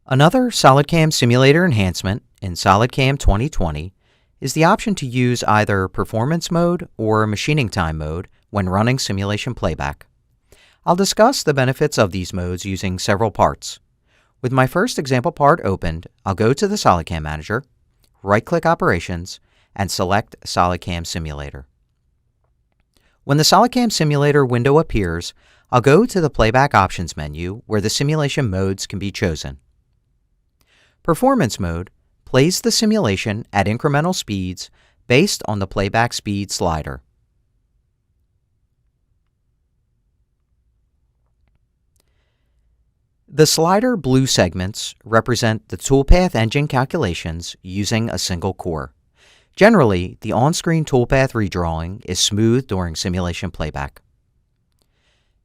Another SolidCAM simulator enhancement in SolidCAM 2020 is the option to use either performance mode or machining time mode when running simulation playback. I'll discuss the benefits of these modes using several parts. With my first example part opened, I'll go to the SolidCAM Manager, right-click Operations, and select SolidCAM Simulator. When the SolidCAM Simulator window appears, I'll go to the Playback Options menu where the simulation modes can be chosen. Performance mode plays the simulation at incremental speeds based on the playback speed slider. The slider blue segments represent the toolpath engine calculations using a single core. Generally, the on-screen toolpath redrawing is smooth during simulation playback.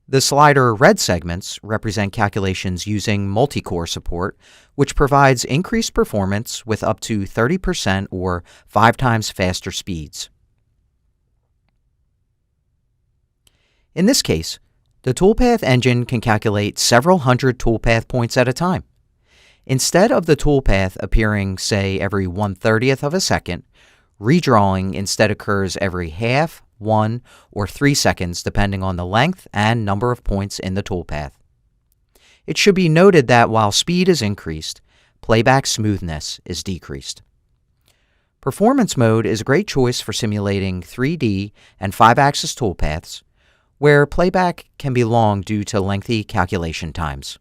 The slider red segments represent calculations using multi-core support, which provides increased performance with up to 30% or 5 times faster speeds. In this case, the toolpath engine can calculate several hundred toolpath points at a time. Instead of the toolpath appearing, say, every 1/30th of a second, redrawing instead occurs every half, 1, or 3 seconds depending on the length and number of points in the toolpath. It should be noted that while speed is increased, playback smoothness is decreased. Performance mode is a great choice for simulating 3D and 5-axis toolpaths, where playback can be long due to lengthy calculation times.